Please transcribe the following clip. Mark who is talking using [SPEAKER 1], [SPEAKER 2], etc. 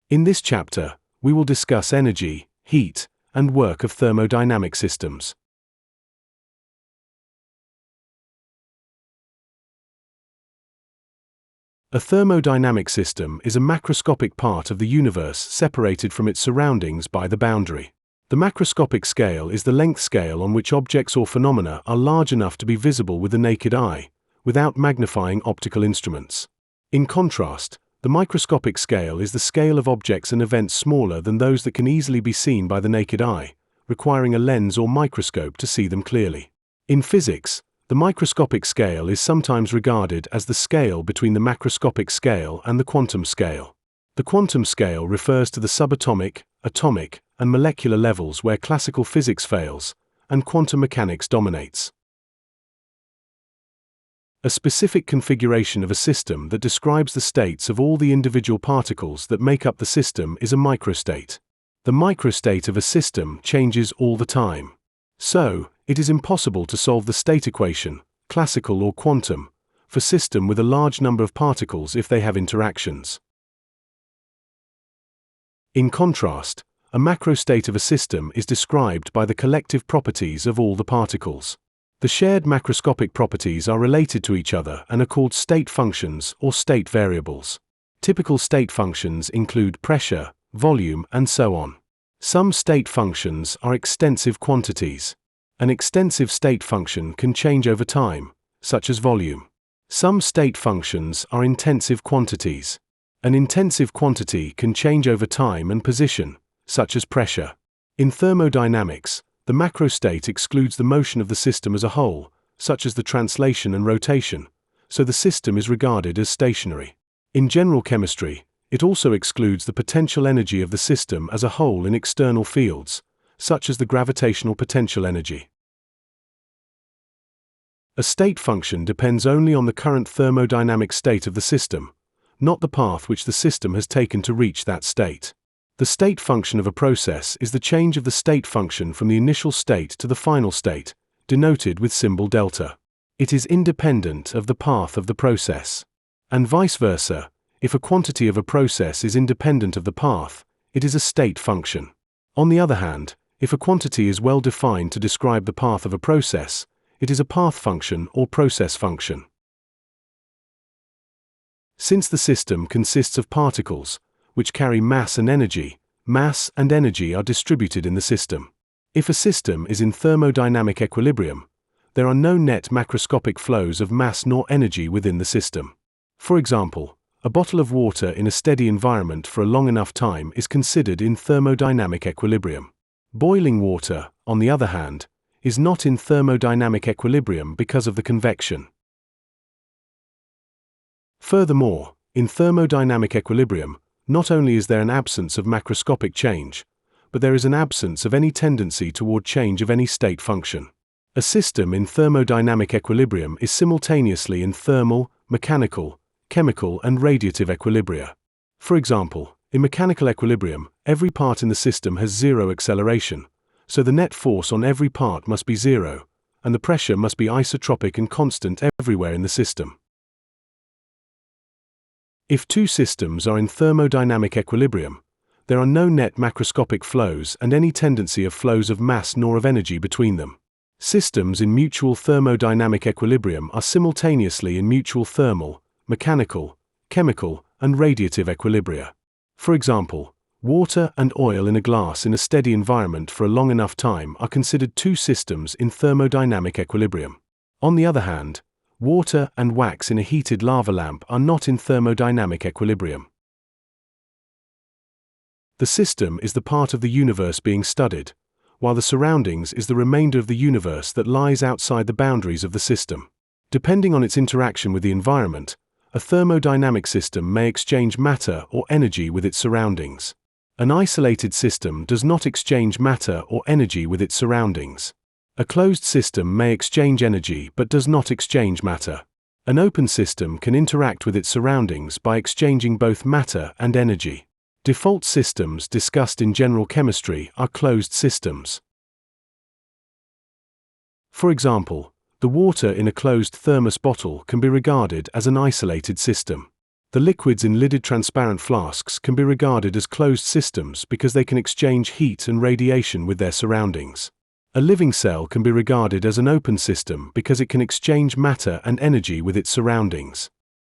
[SPEAKER 1] In this chapter, we will discuss energy, heat, and work of thermodynamic systems. A thermodynamic system is a macroscopic part of the universe separated from its surroundings by the boundary. The macroscopic scale is the length scale on which objects or phenomena are large enough to be visible with the naked eye, without magnifying optical instruments. In contrast, the microscopic scale is the scale of objects and events smaller than those that can easily be seen by the naked eye, requiring a lens or microscope to see them clearly. In physics, the microscopic scale is sometimes regarded as the scale between the macroscopic scale and the quantum scale. The quantum scale refers to the subatomic, atomic, and molecular levels where classical physics fails, and quantum mechanics dominates. A specific configuration of a system that describes the states of all the individual particles that make up the system is a microstate. The microstate of a system changes all the time. So, it is impossible to solve the state equation, classical or quantum, for a system with a large number of particles if they have interactions. In contrast, a macrostate of a system is described by the collective properties of all the particles. The shared macroscopic properties are related to each other and are called state functions or state variables. Typical state functions include pressure, volume, and so on. Some state functions are extensive quantities. An extensive state function can change over time, such as volume. Some state functions are intensive quantities. An intensive quantity can change over time and position, such as pressure. In thermodynamics, the macrostate excludes the motion of the system as a whole, such as the translation and rotation, so the system is regarded as stationary. In general chemistry, it also excludes the potential energy of the system as a whole in external fields, such as the gravitational potential energy. A state function depends only on the current thermodynamic state of the system, not the path which the system has taken to reach that state. The state function of a process is the change of the state function from the initial state to the final state, denoted with symbol delta. It is independent of the path of the process. And vice versa, if a quantity of a process is independent of the path, it is a state function. On the other hand, if a quantity is well defined to describe the path of a process, it is a path function or process function. Since the system consists of particles, which carry mass and energy are distributed in the system. If a system is in thermodynamic equilibrium, there are no net macroscopic flows of mass nor energy within the system. For example, a bottle of water in a steady environment for a long enough time is considered in thermodynamic equilibrium. Boiling water, on the other hand, is not in thermodynamic equilibrium because of the convection. Furthermore, in thermodynamic equilibrium, not only is there an absence of macroscopic change, but there is an absence of any tendency toward change of any state function. A system in thermodynamic equilibrium is simultaneously in thermal, mechanical, chemical, and radiative equilibria. For example, in mechanical equilibrium, every part in the system has zero acceleration, so the net force on every part must be zero, and the pressure must be isotropic and constant everywhere in the system. If two systems are in thermodynamic equilibrium, there are no net macroscopic flows and any tendency of flows of mass nor of energy between them. Systems in mutual thermodynamic equilibrium are simultaneously in mutual thermal, mechanical, chemical, and radiative equilibria. For example, water and oil in a glass in a steady environment for a long enough time are considered two systems in thermodynamic equilibrium. On the other hand, water and wax in a heated lava lamp are not in thermodynamic equilibrium. The system is the part of the universe being studied, while the surroundings is the remainder of the universe that lies outside the boundaries of the system. Depending on its interaction with the environment, a thermodynamic system may exchange matter or energy with its surroundings. An isolated system does not exchange matter or energy with its surroundings. A closed system may exchange energy but does not exchange matter. An open system can interact with its surroundings by exchanging both matter and energy. Default systems discussed in general chemistry are closed systems. For example, the water in a closed thermos bottle can be regarded as an isolated system. The liquids in lidded transparent flasks can be regarded as closed systems because they can exchange heat and radiation with their surroundings. A living cell can be regarded as an open system because it can exchange matter and energy with its surroundings.